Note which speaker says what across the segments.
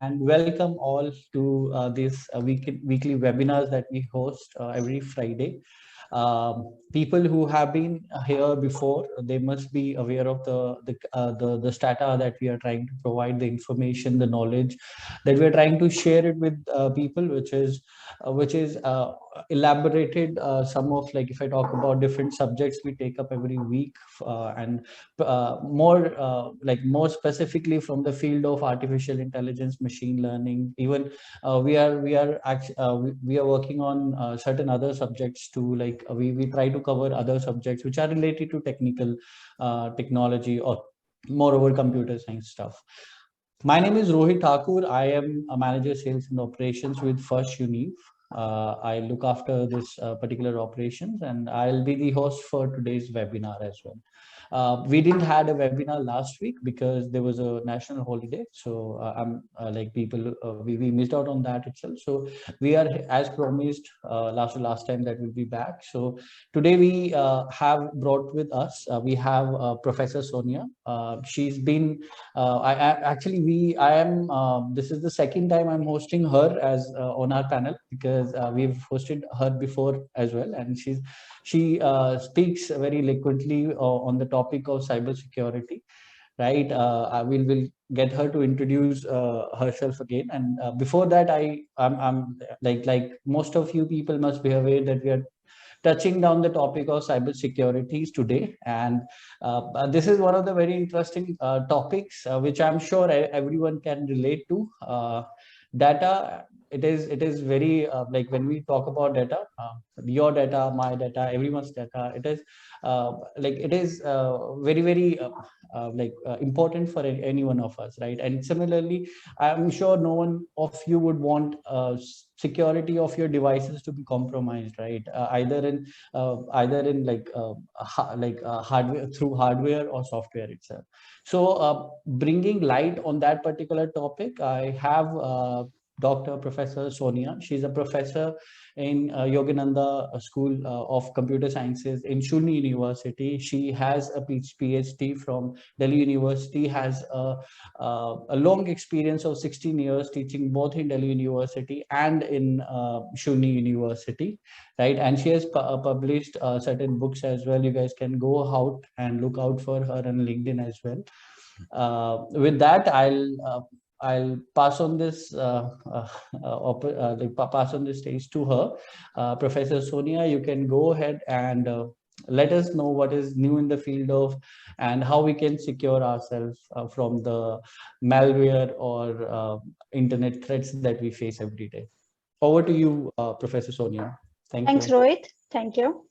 Speaker 1: And welcome all to these weekly webinars that we host every Friday. People who have been here before, they must be aware of the strata that we are trying to provide, the information, the knowledge that we are trying to share it with people, which is elaborated. Some of, like, if I talk about different subjects we take up every week, and more specifically from the field of artificial intelligence, machine learning. Even we are working on certain other subjects too. Like we try to cover other subjects which are related to technical technology, or moreover computer science stuff. My name is Rohit Thakur. I am a manager sales and operations with FirstUniv. I look after this particular operations, and I'll be the host for today's webinar as well. We didn't had a webinar last week because there was a national holiday. So I'm like people, we missed out on that itself. So we are, as promised last time, that we'll be back. So today we have brought with us, we have Professor Sonia. She's been, this is the second time I'm hosting her as on our panel, because we've hosted her before as well. And she speaks very eloquently on the topic of cybersecurity, right? I will get her to introduce herself again. And before that, I'm like most of you people must be aware that we are touching down the topic of cybersecurity today. And this is one of the very interesting topics which I'm sure everyone can relate to. Data, it is very like when we talk about data, your data, my data, everyone's data, it is very important for any one of us, right? And similarly, I'm sure no one of you would want security of your devices to be compromised, right? Either in hardware, through hardware or software itself. So bringing light on that particular topic, I have Dr. Professor Sonia. She's a professor in Yogananda School of Computer Sciences in Shoolini University. She has a PhD from Delhi University, has a long experience of 16 years teaching both in Delhi University and in Shoolini University, right? And she has published certain books as well. You guys can go out and look out for her on LinkedIn as well. With that, I'll pass on this pass on this stage to her. Professor Sonia, you can go ahead and let us know what is new in the field of, and how we can secure ourselves from the malware or internet threats that we face every day. Over to you, Professor Sonia.
Speaker 2: Thanks, Rohit. Thank you.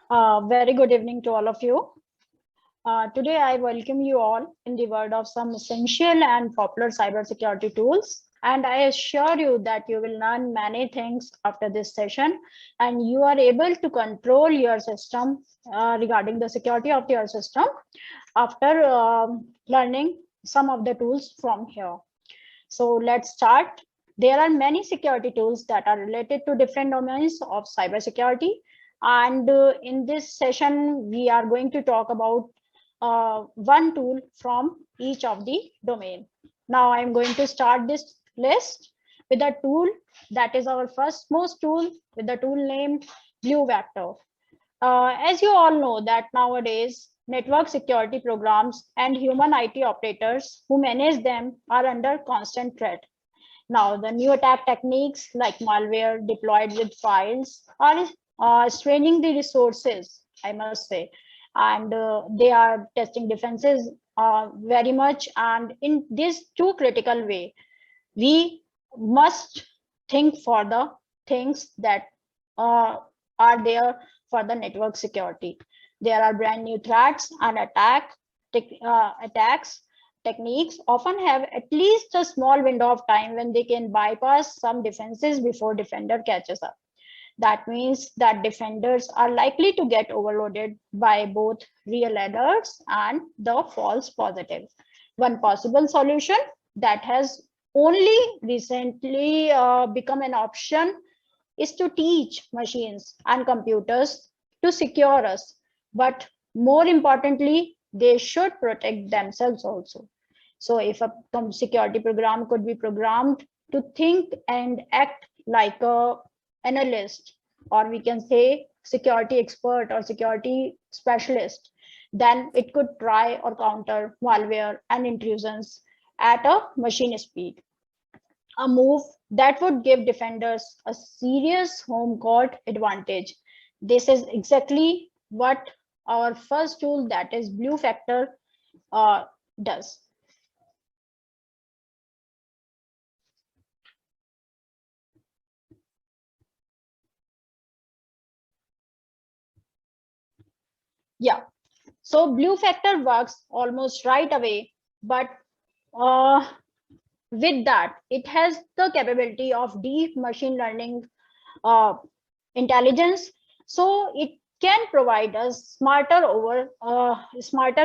Speaker 2: Very good evening to all of you. Today, I welcome you all in the world of some essential and popular cybersecurity tools. And I assure you that you will learn many things after this session, and you are able to control your system regarding the security of your system after learning some of the tools from here. So let's start. There are many security tools that are related to different domains of cybersecurity. And in this session, we are going to talk about one tool from each of the domain. Now I'm going to start this list with a tool that is our first most tool, with the tool name Blue Vector. As you all know that nowadays network security programs and human IT operators who manage them are under constant threat. Now the new attack techniques like malware deployed with files are straining the resources, I must say, and they are testing defenses very much. And in this too critical way, we must think for the things that are there for the network security. There are brand new threats and attacks techniques often have at least a small window of time when they can bypass some defenses before defender catches up. That means that defenders are likely to get overloaded by both real alerts and the false positives. One possible solution that has only recently become an option is to teach machines and computers to secure us, but more importantly, they should protect themselves also. So if a security program could be programmed to think and act like a analyst, or we can say security expert or security specialist, then it could try or counter malware and intrusions at a machine speed. A move that would give defenders a serious home court advantage. This is exactly what our first tool, that is Blue Factor, does. Yeah, so Blue Factor works almost right away, but uh, with that, it has the capability of deep machine learning intelligence. So it can provide us smarter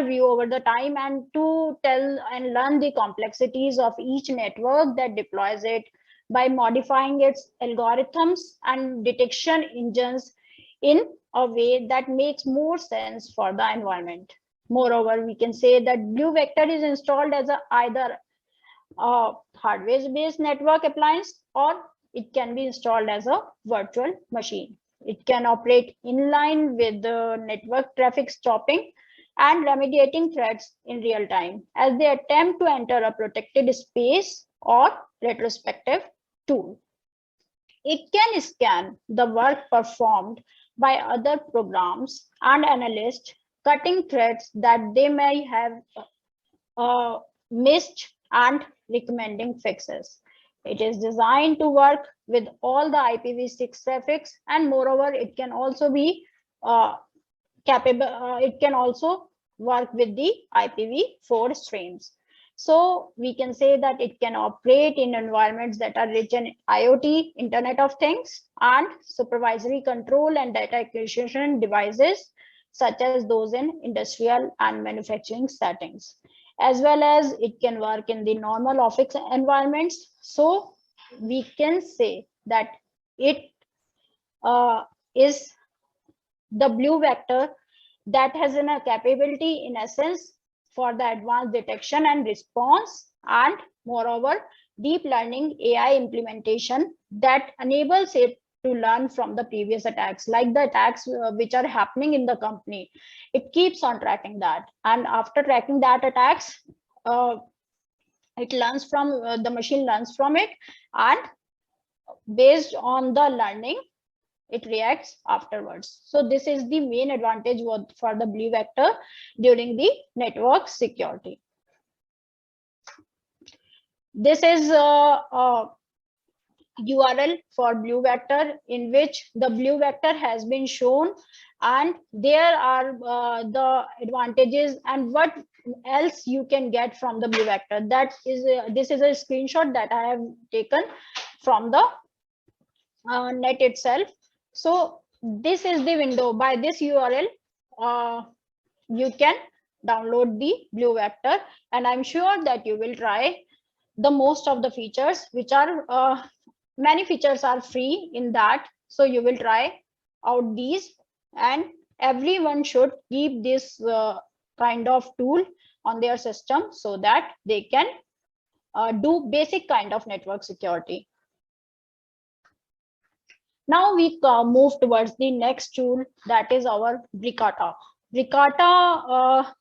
Speaker 2: view over the time, and to tell and learn the complexities of each network that deploys it by modifying its algorithms and detection engines in a way that makes more sense for the environment. Moreover, we can say that Blue Vector is installed as either a hardware-based network appliance, or it can be installed as a virtual machine. It can operate in line with the network traffic stopping and remediating threats in real time as they attempt to enter a protected space or retrospective tool. It can scan the work performed by other programs and analysts, cutting threads that they may have missed and recommending fixes. It is designed to work with all the IPv6 traffics, and moreover, it can also be capable. It can also work with the IPv4 streams. So we can say that it can operate in environments that are rich in IoT, Internet of Things, and supervisory control and data acquisition devices, such as those in industrial and manufacturing settings, as well as it can work in the normal office environments. So we can say that it is the Blue Vector that has a capability, in essence, for the advanced detection and response, and moreover, deep learning AI implementation that enables it to learn from the previous attacks, like the attacks which are happening in the company. It keeps on tracking that, and after tracking that attacks, it learns from the machine learns from it, and based on the learning, it reacts afterwards. So this is the main advantage for the Blue Vector during the network security. This is a URL for Blue Vector, in which the Blue Vector has been shown, and there are the advantages and what else you can get from the Blue Vector. That is this is a screenshot that I have taken from the net itself. So this is the window. By this URL, you can download the Blue Vector, and I'm sure that you will try the most of the features, which are many features are free in that. So you will try out these, and everyone should keep this kind of tool on their system so that they can do basic kind of network security. Now we move towards the next tool, that is our Bricata. Bricata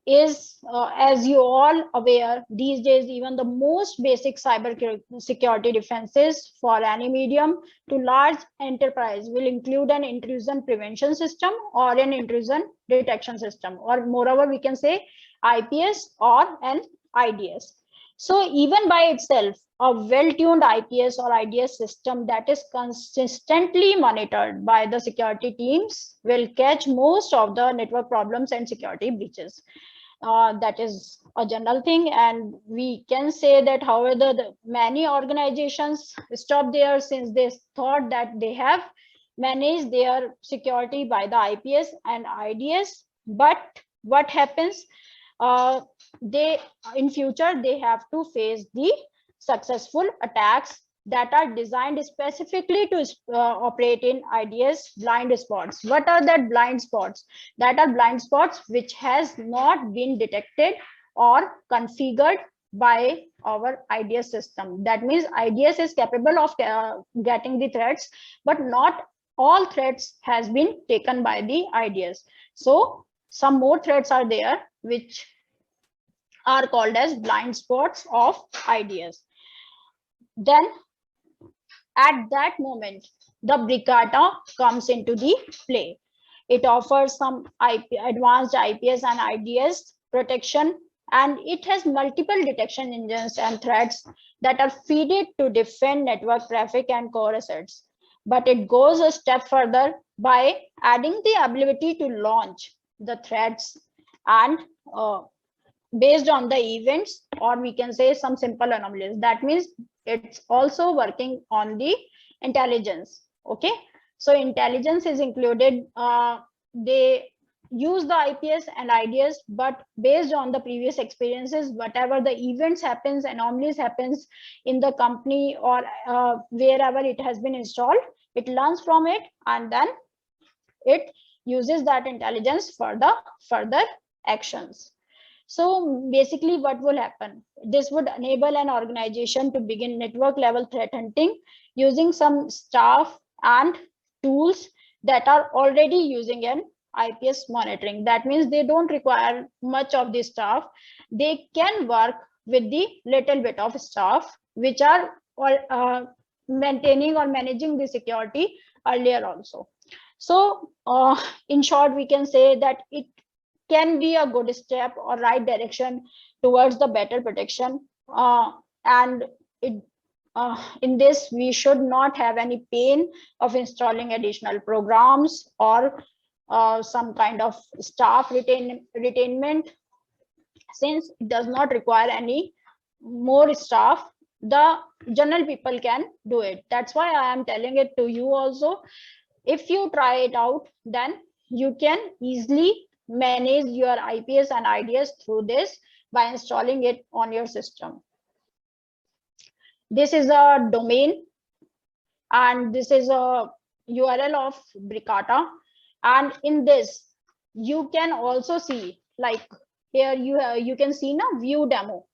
Speaker 2: is, as you all aware, these days even the most basic cyber security defenses for any medium to large enterprise will include an intrusion prevention system or an intrusion detection system, or moreover we can say IPS or an IDS. So even by itself, a well-tuned IPS or IDS system that is consistently monitored by the security teams will catch most of the network problems and security breaches. That is a general thing, and we can say that, however, many organizations stop there, since they thought that they have managed their security by the IPS and IDS. But what happens? They in future they have to face the successful attacks that are designed specifically to operate in IDS blind spots. What are that blind spots? That are blind spots which has not been detected or configured by our IDS system. That means IDS is capable of getting the threats, but not all threats has been taken by the IDS. So some more threats are there which are called as blind spots of IDS. Then at that moment, the Bricata comes into the play. It offers some advanced IPS and IDS protection, and it has multiple detection engines and threads that are fed to defend network traffic and core assets. But it goes a step further by adding the ability to launch the threads and based on the events, or we can say some simple anomalies. That means it's also working on the intelligence. Okay, so intelligence is included. They use the IPS and IDS, but based on the previous experiences, whatever the events happens, anomalies happens in the company or wherever it has been installed, it learns from it and then it uses that intelligence for the further actions. So basically what will happen? This would enable an organization to begin network level threat hunting using some staff and tools that are already using an IPS monitoring. That means they don't require much of the staff. They can work with the little bit of staff which are maintaining or managing the security earlier also. So in short, we can say that it can be a good step or right direction towards the better protection. And in this, we should not have any pain of installing additional programs or some kind of staff retainment. Since it does not require any more staff, the general people can do it. That's why I am telling it to you also. If you try it out, then you can easily manage your IPS and IDS through this by installing it on your system. This is a domain and this is a URL of Bricata, and in this you can also see, like here you can see now view demo.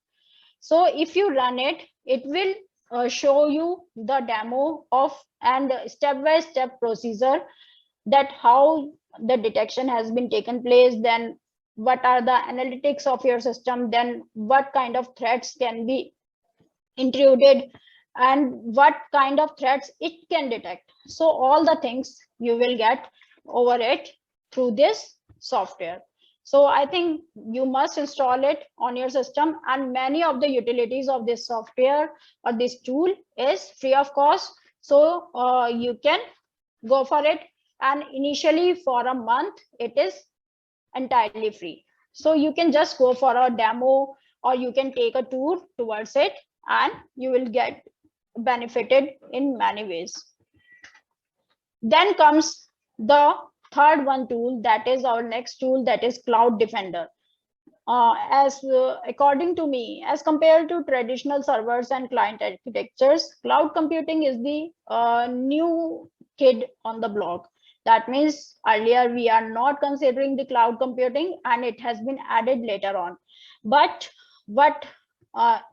Speaker 2: So if you run it, it will show you the demo of and step-by-step procedure that how the detection has been taken place, then what are the analytics of your system, then what kind of threats can be intruded and what kind of threats it can detect. So all the things you will get over it through this software. So I think you must install it on your system, and many of the utilities of this software or this tool is free of cost. So you can go for it, and initially for a month it is entirely free. So you can just go for a demo or you can take a tour towards it and you will get benefited in many ways. Then comes the third one tool, that is our next tool, that is Cloud Defender. According to me, as compared to traditional servers and client architectures, cloud computing is the new kid on the block. That means earlier we are not considering the cloud computing and it has been added later on. But what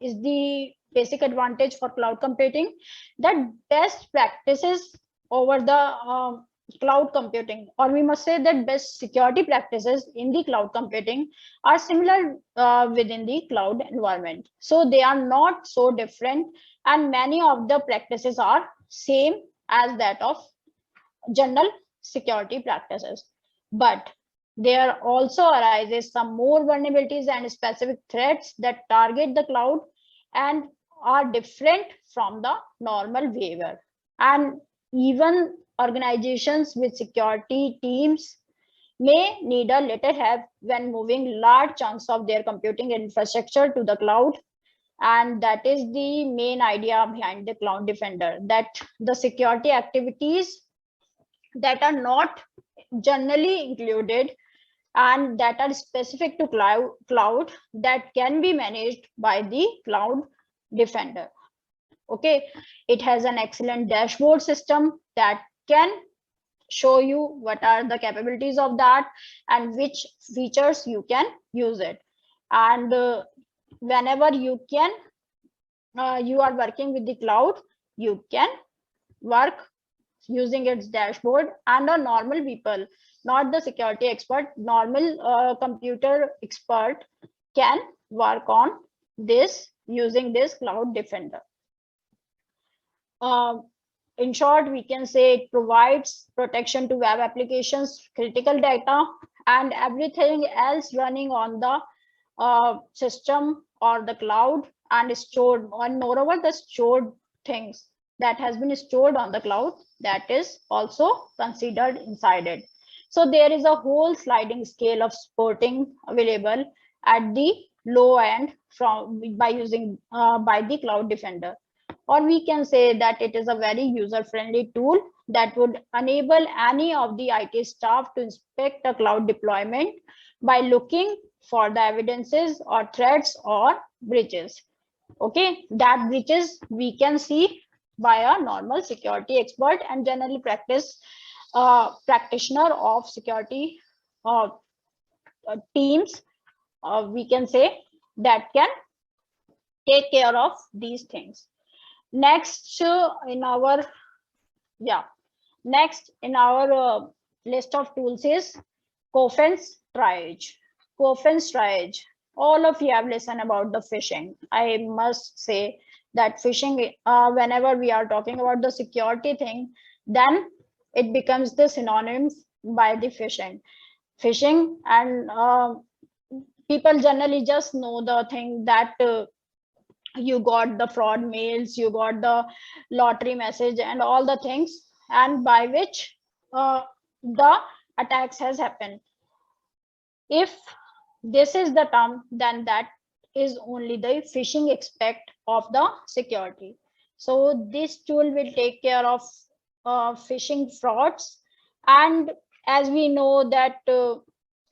Speaker 2: is the basic advantage for cloud computing? That best practices over the cloud computing, or we must say that best security practices in the cloud computing are similar within the cloud environment. So they are not so different, and many of the practices are same as that of general security practices. But there also arises some more vulnerabilities and specific threats that target the cloud and are different from the normal behavior. And even organizations with security teams may need a little help when moving large chunks of their computing infrastructure to the cloud. And that is the main idea behind the Cloud Defender, that the security activities that are not generally included and that are specific to cloud that can be managed by the Cloud Defender. Okay, it has an excellent dashboard system that can show you what are the capabilities of that and which features you can use it. And whenever you can you are working with the cloud, you can work using its dashboard, and a normal people, not the security expert, normal computer expert can work on this using this cloud defender. In short, we can say it provides protection to web applications, critical data, and everything else running on the system or the cloud and stored. And moreover, the stored things that has been stored on the cloud, that is also considered inside it. So there is a whole sliding scale of supporting available at the low end from by using by the cloud defender. Or we can say that it is a very user-friendly tool that would enable any of the IT staff to inspect a cloud deployment by looking for the evidences or threats or breaches. Okay, that breaches we can see by a normal security expert and generally practitioner of security teams, we can say, that can take care of these things. Next in our list of tools is Coffin's triage. Coffin's triage. All of you have listened about the phishing. I must say that phishing, whenever we are talking about the security thing, then it becomes the synonyms by the phishing. Phishing, and people generally just know the thing that you got the fraud mails, you got the lottery message and all the things, and by which the attacks has happened. If this is the term, then that is only the phishing aspect of the security. So this tool will take care of phishing frauds. And as we know that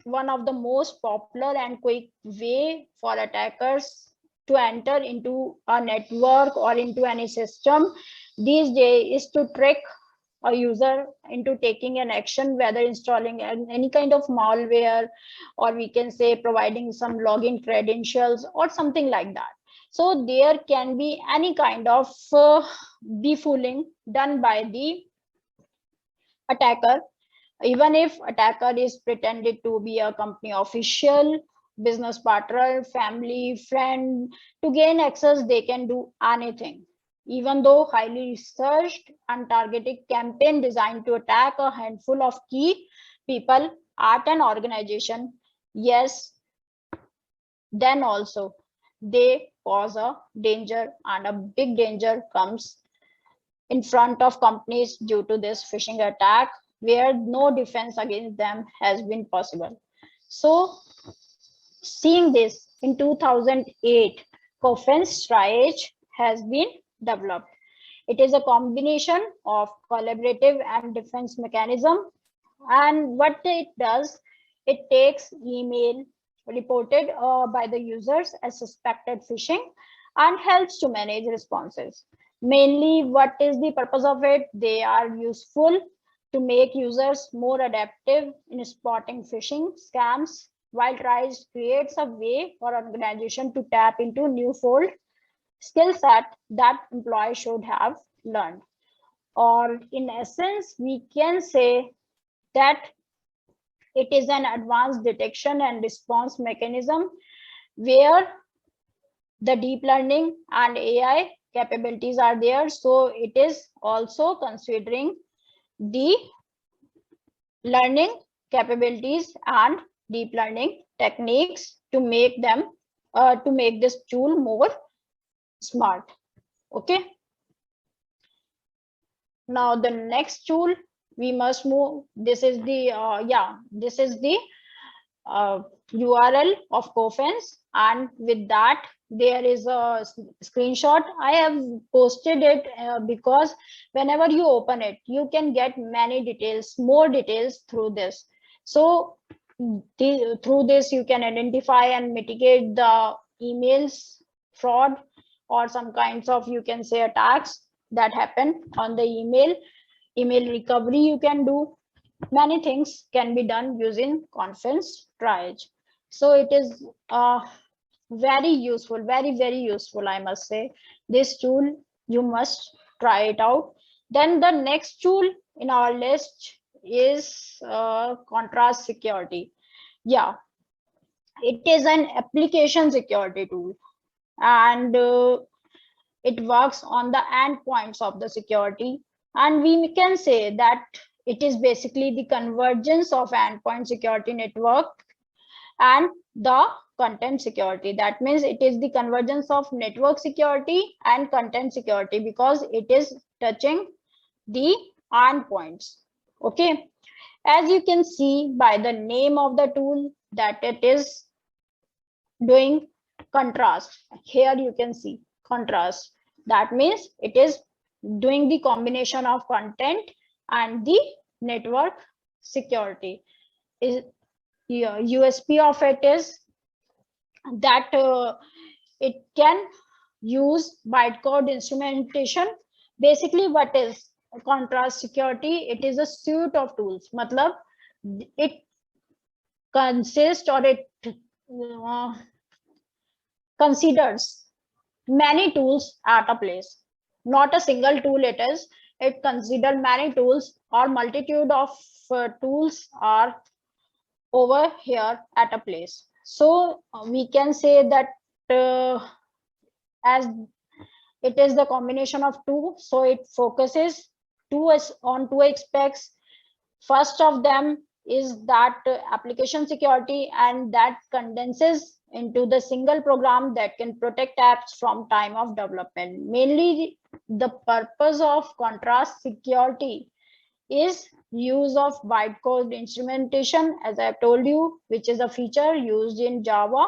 Speaker 2: one of the most popular and quick way for attackers to enter into a network or into any system these days is to trick a user into taking an action, whether installing any kind of malware, or we can say providing some login credentials or something like that. So there can be any kind of defooling done by the attacker, even if attacker is pretended to be a company official, business partner, family, friend. To gain access, they can do anything. Even though highly researched and targeted campaign designed to attack a handful of key people at an organization, yes, then also they cause a danger, and a big danger comes in front of companies due to this phishing attack, where no defense against them has been possible. So seeing this, in 2008, Coffin's triage has been developed. It is a combination of collaborative and defense mechanism. And what it does, it takes email reported by the users as suspected phishing and helps to manage responses. Mainly, what is the purpose of it? They are useful to make users more adaptive in spotting phishing scams, while triage creates a way for organization to tap into new fold skill set that employees should have learned. Or in essence, we can say that it is an advanced detection and response mechanism where the deep learning and AI capabilities are there. So it is also considering the learning capabilities and deep learning techniques to make them to make this tool more smart. Okay, now the next tool we must move. This is the this is the URL of Coffin's, and with that there is a screenshot. I have posted it because whenever you open it, you can get many details, more details through this. So through this you can identify and mitigate the emails fraud, or some kinds of, you can say, attacks that happen on the email recovery you can do. Many things can be done using conference triage. So it is very useful, very useful, I must say. This tool, you must try it out. Then the next tool in our list is contrast security. Yeah, it is an application security tool, and it works on the endpoints of the security. And we can say that it is basically the convergence of endpoint security network and the content security. That means it is the convergence of network security and content security, because it is touching the endpoints. Okay, as you can see by the name of the tool, that it is doing contrast. Here you can see contrast. That means it is doing the combination of content and the network security. USP of it is that it can use bytecode instrumentation. Basically, what is contrast security? It is a suite of tools. Matlab, it consists, or it considers many tools at a place. Not a single tool it is. It considers many tools, or multitude of tools are over here at a place. So we can say that as it is the combination of two, so it focuses on two aspects. First of them is that application security, and that condenses into the single program that can protect apps from time of development. Mainly the purpose of contrast security is use of bytecode instrumentation, as I have told you, which is a feature used in Java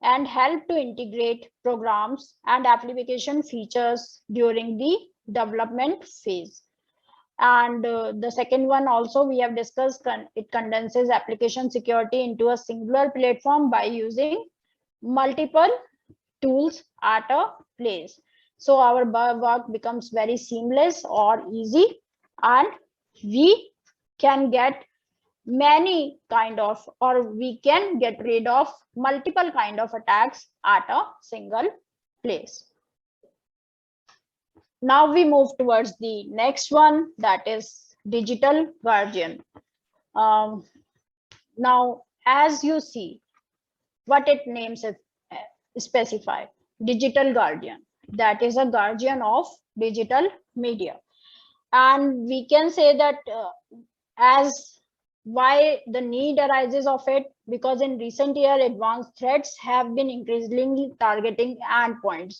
Speaker 2: and help to integrate programs and application features during the development phase. And the second one also we have discussed, it condenses application security into a singular platform by using multiple tools at a place. So our work becomes very seamless or easy, and we can get many kind of, or we can get rid of multiple kind of attacks at a single place. Now we move towards the next one, that is digital guardian. Now, as you see, what it names is specified, digital guardian. That is a guardian of digital media. And we can say that as why the need arises of it, because in recent year, advanced threats have been increasingly targeting endpoints.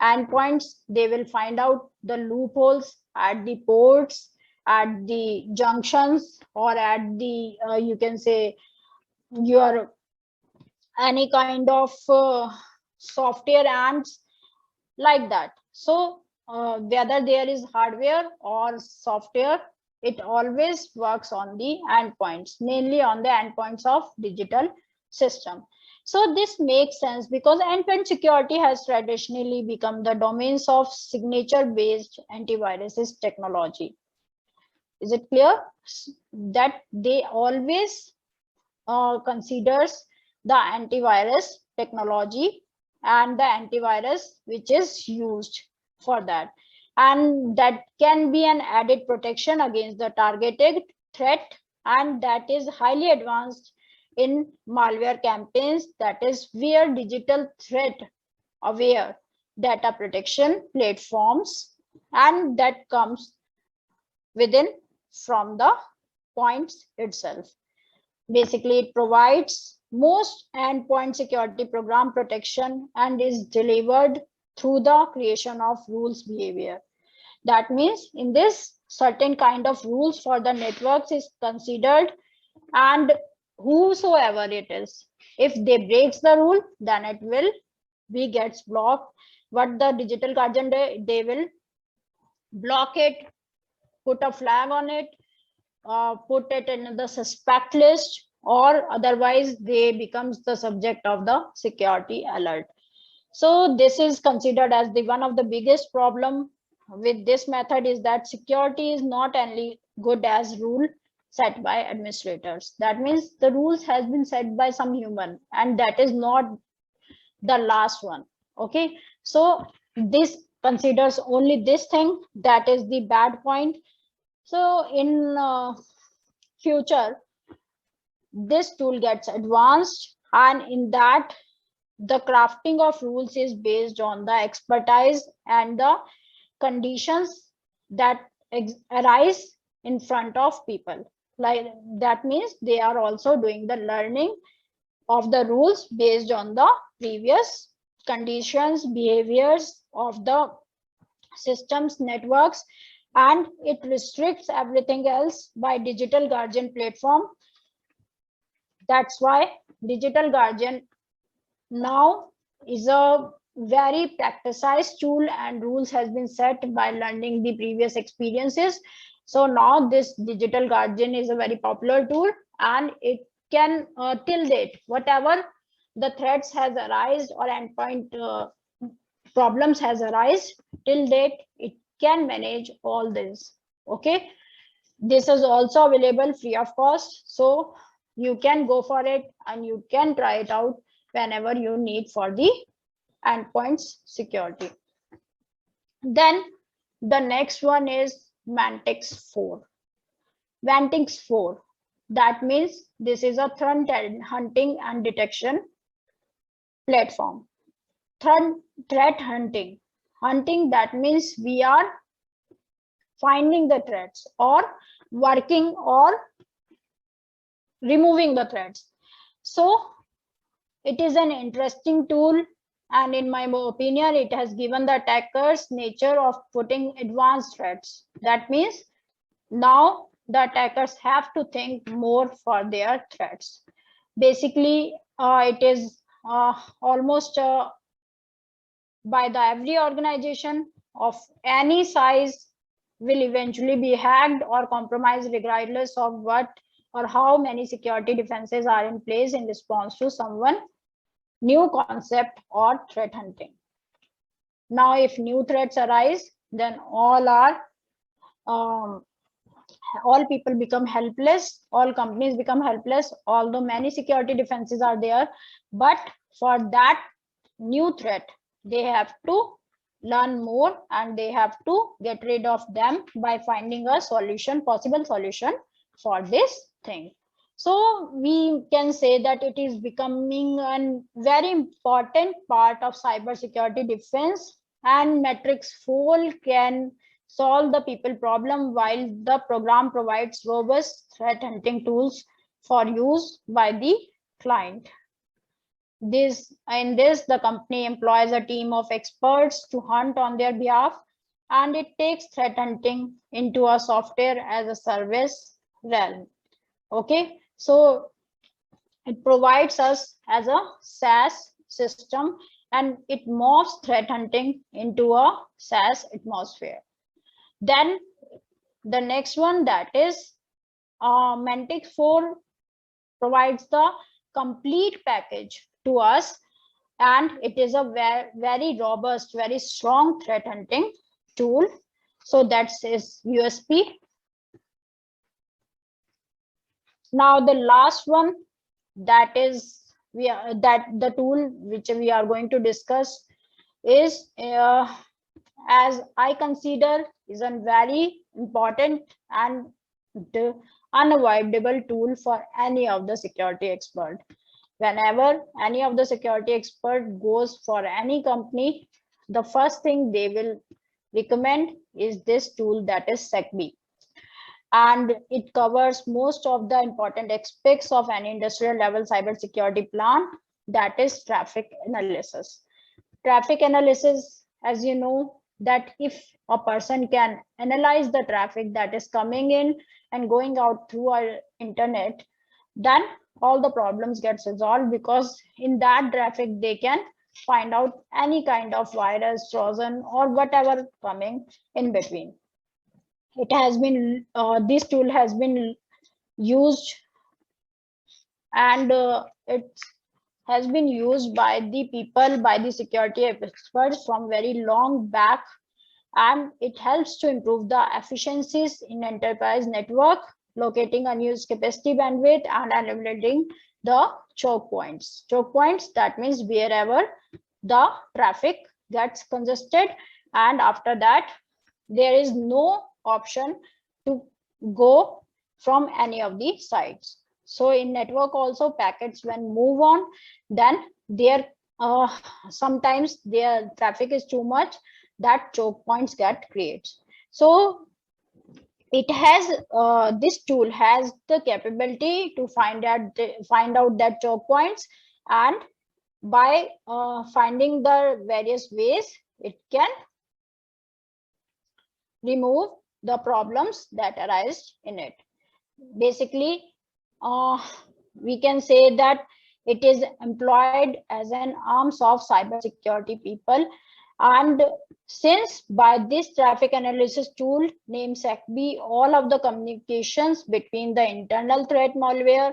Speaker 2: Endpoints, they will find out the loopholes at the ports, at the junctions, or at the you can say your any kind of software amps, like that. So whether there is hardware or software, it always works on the endpoints, mainly on the endpoints of digital system. So this makes sense because endpoint security has traditionally become the domains of signature-based antivirus technology. Is it clear that they always considers the antivirus technology and the antivirus which is used for that, and that can be an added protection against the targeted threat, and that is highly advanced in malware campaigns, that is where digital threat aware data protection platforms, and that comes within from the points itself. Basically, it provides most endpoint security program protection and is delivered through the creation of rules behavior. That means in this, certain kind of rules for the networks is considered, and whosoever it is, if they breaks the rule, then it will be gets blocked. What the digital guardian, they will block it, put a flag on it, put it in the suspect list, or otherwise they becomes the subject of the security alert. So this is considered as the one of the biggest problem with this method is that security is not only good as rule set by administrators. That means the rules has been set by some human, and that is not the last one. Okay, so this considers only this thing, that is the bad point. So in future, this tool gets advanced, and in that the crafting of rules is based on the expertise and the conditions that arise in front of people. Like that means they are also doing the learning of the rules based on the previous conditions, behaviors of the systems, networks, and it restricts everything else by digital guardian platform. That's why digital guardian now is a very practiced tool, and rules has been set by learning the previous experiences. So now this digital guardian is a very popular tool, and it can till date whatever the threats has arisen or endpoint problems has arisen till date, it can manage all this. Okay, this is also available free of cost, so you can go for it and you can try it out whenever you need for the endpoints security. Then the next one is Mantix 4. Mantix 4, that means this is a threat hunting and detection platform. Threat hunting, that means we are finding the threats or working or removing the threats. So it is an interesting tool, and in my opinion, it has given the attackers nature of putting advanced threats. That means now the attackers have to think more for their threats. Basically, it is almost by the every organization of any size will eventually be hacked or compromised regardless of what or how many security defenses are in place in response to someone new concept or threat hunting. Now, if new threats arise, then all people become helpless, all companies become helpless, although many security defenses are there. But for that new threat, they have to learn more and they have to get rid of them by finding a solution, possible solution for this thing. So we can say that it is becoming a very important part of cybersecurity defense, and Matrix 4 can solve the people problem while the program provides robust threat hunting tools for use by the client. In this, the company employs a team of experts to hunt on their behalf, and it takes threat hunting into a software as a service realm. Okay, so it provides us as a SaaS system, and it morphs threat hunting into a SaaS atmosphere. Then the next one, that is Mantix 4 provides the complete package to us, and it is a very robust, very strong threat hunting tool. So that's its USP. Now the last one, that is the tool which we are going to discuss is as I consider is a very important and the unavoidable tool for any of the security expert. Whenever any of the security expert goes for any company, the first thing they will recommend is this tool, that is SecB. And it covers most of the important aspects of an industrial level cybersecurity plan, that is traffic analysis. Traffic analysis, as you know, that if a person can analyze the traffic that is coming in and going out through our internet, then all the problems get resolved, because in that traffic they can find out any kind of virus, trojan, or whatever coming in between. It has been this tool has been used, and it's has been used by the people, by the security experts from very long back, and it helps to improve the efficiencies in enterprise network, locating unused capacity bandwidth, and eliminating the choke points. Choke points, that means wherever the traffic gets congested, and after that there is no option to go from any of the sites. So in network also, packets when move on, then there sometimes their traffic is too much, that choke points get created. So it has this tool has the capability to find out that choke points, and by finding the various ways, it can remove the problems that arise in it. Basically, we can say that it is employed as an arms of cybersecurity people. And since by this traffic analysis tool named SecB, all of the communications between the internal threat malware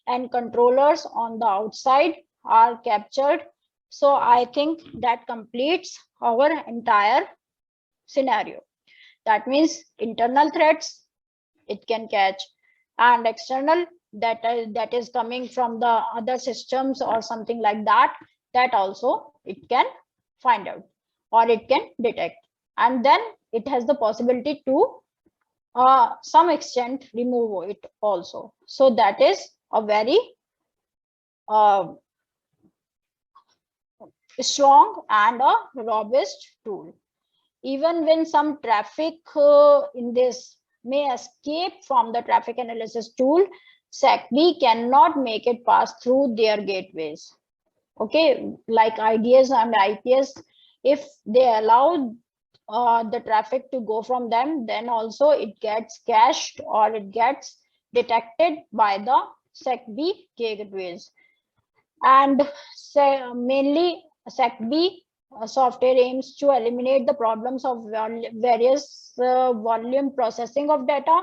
Speaker 2: and controllers on the outside are captured. So I think that completes our entire scenario. That means internal threats it can catch, and external that is coming from the other systems or something like that, that also it can find out or it can detect, and then it has the possibility to some extent remove it also. So that is a very strong and a robust tool. Even when some traffic in this may escape from the traffic analysis tool, SecB cannot make it pass through their gateways. Okay, like IDS and IPS, if they allow the traffic to go from them, then also it gets cached or it gets detected by the SecB gateways. And mainly SecB software aims to eliminate the problems of various volume processing of data.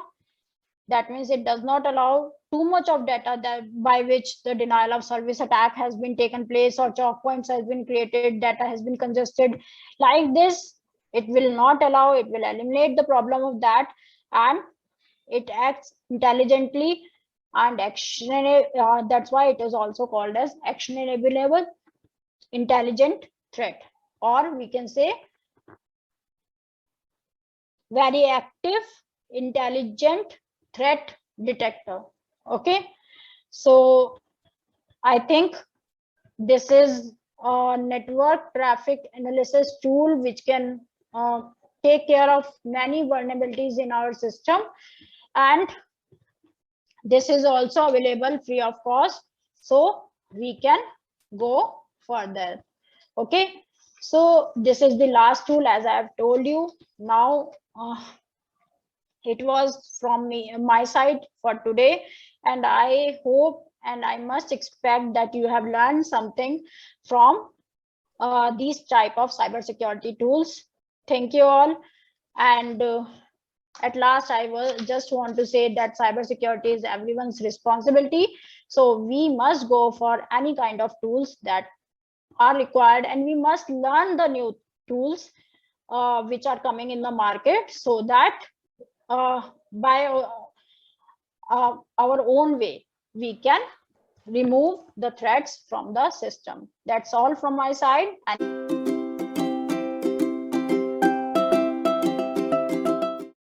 Speaker 2: That means it does not allow too much of data that by which the denial of service attack has been taken place or choke points has been created, data has been congested. Like this, it will not allow, it will eliminate the problem of that, and it acts intelligently and that's why it is also called as action enabled intelligent threat, or we can say very active intelligent threat detector. Okay, so I think this is a network traffic analysis tool which can take care of many vulnerabilities in our system, and this is also available free of cost, so we can go further. Okay, so this is the last tool, as I have told you. Now it was from my side for today, and I hope and I must expect that you have learned something from these type of cybersecurity tools. Thank you all, and at last I will just want to say that cybersecurity is everyone's responsibility, so we must go for any kind of tools that are required, and we must learn the new tools which are coming in the market, so that by our own way we can remove the threats from the system. That's all from my side. And